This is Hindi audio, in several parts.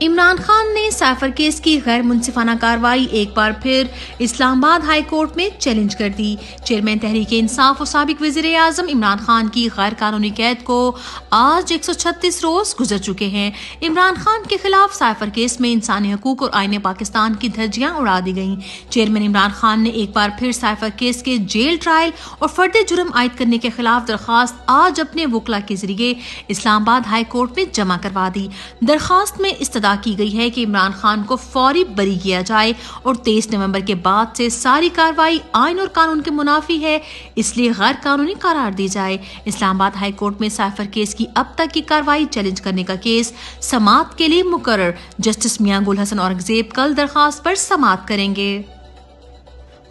इमरान खान ने साइफर केस की गैर मुंसिफाना कार्रवाई एक बार फिर इस्लामाबाद हाई कोर्ट में चैलेंज कर दी। चेयरमैन तहरीक इंसाफ और साबिक वज़ीर आज़म इमरान खान की गैर कानूनी कैद को आज 136 रोज गुजर चुके हैं। इमरान खान के खिलाफ साइफर केस में इंसानी हकूक और आईने पाकिस्तान की धज्जियां उड़ा दी गईं। चेयरमैन इमरान खान ने एक बार फिर साइफर केस के जेल ट्रायल और फर्द जुर्म आयद करने के खिलाफ दरखास्त आज अपने वकला के जरिए इस्लामाबाद हाई कोर्ट में जमा करवा दी। दरखास्त में इस्तदा की गई है कि इमरान खान को फौरी बरी किया जाए और 23 नवंबर के बाद से सारी कार्रवाई आइन और कानून के मुनाफी है, इसलिए गैर कानूनी करार दी जाए। इस्लामाबाद हाई कोर्ट में साइफर केस की अब तक की कार्रवाई चैलेंज करने का केस समाअत के लिए मुकर्रर। जस्टिस मियां गुल हसन औरंगजेब कल दरखास्त पर समाअत करेंगे।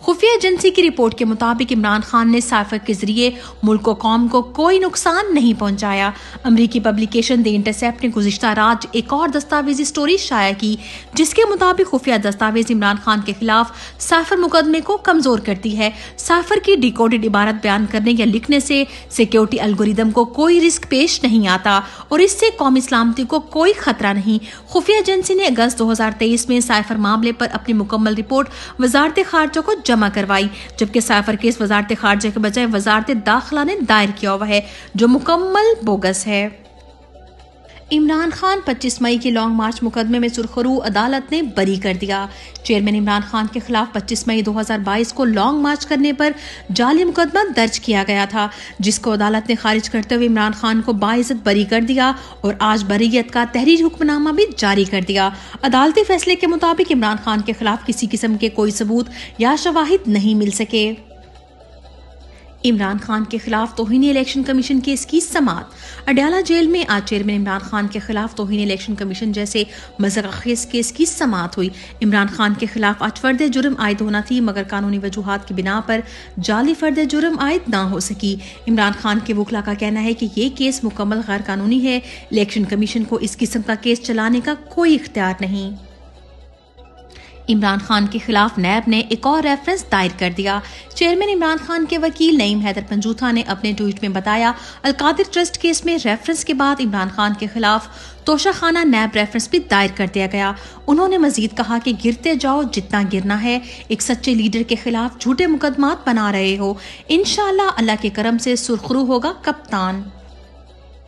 खुफिया एजेंसी की रिपोर्ट के मुताबिक इमरान खान ने साइफर के जरिए मुल्क और कौम को कोई नुकसान नहीं पहुंचाया। अमरीकी पब्लिकेशन द इंटरसेप्ट ने गुज़िश्ता रात एक और दस्तावेजी स्टोरी शाया की, जिसके मुताबिक खुफिया दस्तावेज इमरान खान के खिलाफ साइफर मुकदमे को कमजोर करती है। साइफर की डिकोडेड इबारत बयान करने या लिखने से सिक्योरिटी एल्गोरिदम को कोई रिस्क पेश नहीं आता और इससे कौमी सलामती को कोई खतरा नहीं। खुफिया एजेंसी ने अगस्त 2023 में साइफर मामले पर अपनी मुकम्मल रिपोर्ट वजारत खारजा को जमा करवाई, जबकि साइफर केस वजारत खारजा के बजाय वजारत दाखिला ने दायर किया हुआ है, जो मुकम्मल बोगस है। इमरान खान 25 मई के लॉन्ग मार्च मुकदमे में सुरखरू अदालत ने बरी कर दिया। चेयरमैन इमरान खान के खिलाफ 25 मई 2022 को लॉन्ग मार्च करने पर जाली मुकदमा दर्ज किया गया था, जिसको अदालत ने खारिज करते हुए इमरान खान को बाइज्जत बरी कर दिया और आज बरीयत का तहरीर हुक्मनामा भी जारी कर दिया। अदालती फैसले के मुताबिक इमरान खान के खिलाफ किसी किस्म के कोई सबूत या शवाहिद नहीं मिल सके। इमरान खान के खिलाफ तौहीन इलेक्शन कमीशन केस की समाअत। अडयाला जेल में आज चेयरमैन इमरान खान के खिलाफ तौहीन इलेक्शन कमीशन जैसे मज़ाक़खेज़ केस की समाअत हुई। इमरान खान के खिलाफ आज फर्द जुर्म आयद होना थी, मगर कानूनी वजूहात की बिना पर जाली फर्द जुर्म आयद ना हो सकी। इमरान खान के वकला का कहना है कि ये केस मुकम्मल गैर कानूनी है। इलेक्शन कमीशन को इस किस्म का केस चलाने का कोई इख्तियार नहीं। इमरान खान के खिलाफ नैब ने एक और रेफरेंस दायर कर दिया। चेयरमैन इमरान खान के वकील नईम हैदर पंजूथा ने अपने ट्वीट में बताया, अलकादिर ट्रस्ट केस में रेफरेंस के बाद इमरान खान के खिलाफ तोशाखाना नैब रेफरेंस भी दायर कर दिया गया। उन्होंने मजीद कहा कि गिरते जाओ जितना गिरना है, एक सच्चे लीडर के खिलाफ झूठे मुकदमात बना रहे हो, इंशाअल्लाह अल्लाह के करम से सुरखरू होगा कप्तान।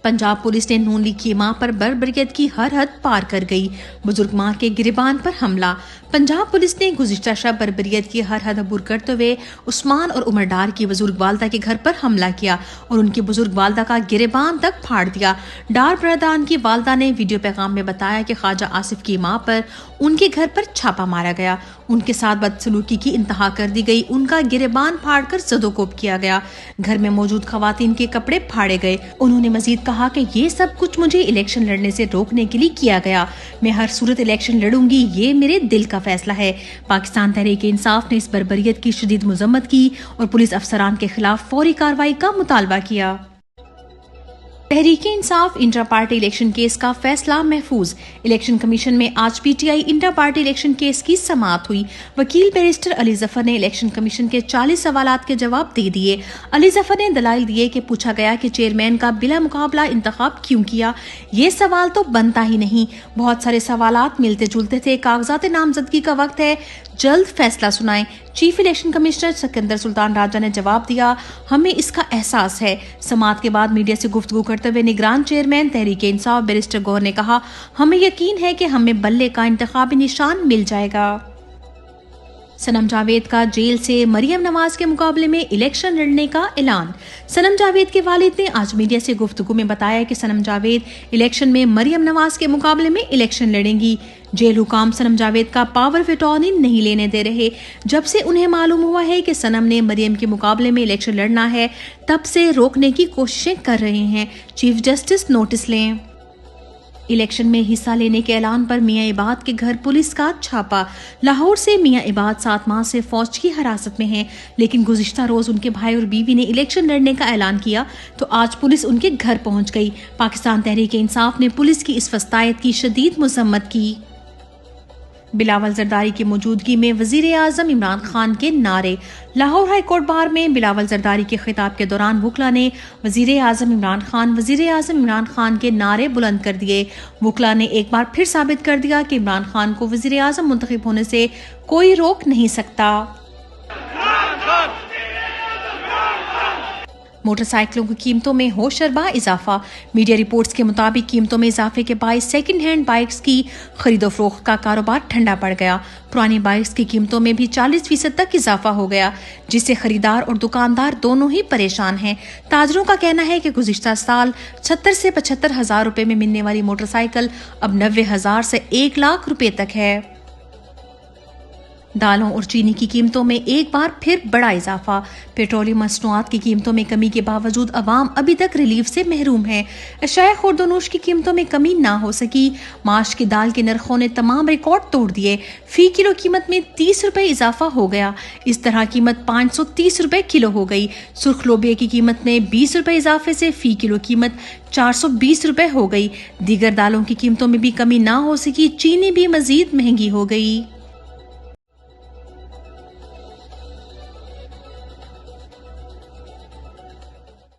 पंजाब पुलिस ने नून लीग की मां पर बर्बरियत की हर हद पार कर गई। बुजुर्ग मां के गिरबान पर हमला। पंजाब पुलिस ने गुज़िश्ता शब बर्बरियत की हर हद अबूर करते हुए उस्मान और उमर डार की बुजुर्ग वालदा के घर पर हमला किया और उनकी बुजुर्ग वालदा का गिरबान तक फाड़ दिया। डार बरदान की वालदा ने वीडियो पैगाम में बताया कि ख्वाजा आसिफ की मां पर उनके घर पर छापा मारा गया, उनके साथ बदसलूकी की इंतहा कर दी गई, उनका गिरबान फाड़कर ज़दोकोब किया गया, घर में मौजूद खवातीन के कपड़े फाड़े गए। उन्होंने मजीद कहा कि ये सब कुछ मुझे इलेक्शन लड़ने से रोकने के लिए किया गया। मैं हर सूरत इलेक्शन लड़ूंगी, ये मेरे दिल का फैसला है। पाकिस्तान तहरीक इंसाफ ने इस बर्बरियत की शदीद मजम्मत की और पुलिस अफसरान के खिलाफ फौरी कार्रवाई का मुतालबा किया। Tehreek Insaf intra party election case का फैसला महफूज। इलेक्शन कमीशन में आज PTI intra party election case की समाअत हुई। वकील बैरिस्टर अली जफर ने इलेक्शन कमीशन के 40 सवालात के जवाब दे दिए। अली जफर ने दलाइल दिए कि पूछा गया कि चेयरमैन का बिला मुकाबला इंतखाब क्यों किया। ये सवाल तो बनता ही नहीं, बहुत सारे सवालात मिलते जुलते थे। कागजात नामजदगी का वक्त है, जल्द फैसला सुनाएं। Chief election commissioner Sikandar Sultan Raja ने जवाब दिया, हमें इसका एहसास है। समाअत के बाद मीडिया से गुफ्तगू करते हुए निगरान चेयरमैन तहरीक इंसाफ बैरिस्टर गौहर ने कहा, हमें यकीन है कि हमें बल्ले का इंतखाबी निशान मिल जाएगा। सनम जावेद का जेल से मरियम नवाज के मुकाबले में इलेक्शन लड़ने का ऐलान। सनम जावेद के वालिद ने आज मीडिया से गुफ्तगू में बताया कि सनम जावेद इलेक्शन में मरियम नवाज के मुकाबले में इलेक्शन लड़ेंगी। जेल हुकाम सनम जावेद का पावर ऑफ अटॉर्नी नहीं लेने दे रहे। जब से उन्हें मालूम हुआ है कि सनम ने मरियम के मुकाबले में इलेक्शन लड़ना है, तब से रोकने की कोशिशें कर रहे हैं। चीफ जस्टिस नोटिस लें। इलेक्शन में हिस्सा लेने के ऐलान पर मियां इबाद के घर पुलिस का छापा। लाहौर से मियां इबाद 7 माह से फौज की हिरासत में हैं, लेकिन गुज़िश्ता रोज उनके भाई और बीवी ने इलेक्शन लड़ने का ऐलान किया तो आज पुलिस उनके घर पहुंच गई। पाकिस्तान तहरीक इंसाफ ने पुलिस की इस फस्तायत की शदीद मजम्मत की। बिलावल जरदारी की मौजूदगी में वजीर आजम इमरान खान के नारे। लाहौर हाई कोर्ट बार में बिलावल जरदारी के खिताब के दौरान वुकला ने वजीर आजम इमरान खान के नारे बुलंद कर दिए। वुकला ने एक बार फिर साबित कर दिया कि इमरान खान को वजीर आजम मुंतखब होने से कोई रोक नहीं सकता। मोटरसाइकिलों की कीमतों में होशरबा इजाफा। मीडिया रिपोर्ट्स के मुताबिक कीमतों में इजाफे के बायस सेकंड हैंड बाइक्स की खरीदो फरोख्त का कारोबार ठंडा पड़ गया। पुरानी बाइक्स की कीमतों में भी 40% तक इजाफा हो गया, जिससे खरीदार और दुकानदार दोनों ही परेशान हैं। ताजरों का कहना है कि गुज़िश्ता साल 76 से 75 हजार रुपए में मिलने वाली मोटरसाइकिल अब 90,000 से 1 लाख रुपए तक है। दालों और चीनी की कीमतों में एक बार फिर बड़ा इजाफा। पेट्रोलियम मसनूआत की कीमतों में कमी के बावजूद अवाम अभी तक रिलीफ से महरूम है। अशाया खुर्दनोश की कीमतों में कमी ना हो सकी। माश की दाल के नरखों ने तमाम रिकॉर्ड तोड़ दिए। फी किलो कीमत में 30 रुपए इजाफा हो गया। इस तरह कीमत 530 रुपए किलो हो गई। सुर्ख लोबिया की कीमत में 20 रुपए इजाफे से फी किलो कीमत 420 रुपए हो गई। दीगर दालों की कीमतों में भी कमी ना हो सकी। चीनी भी मजीद महंगी हो गई।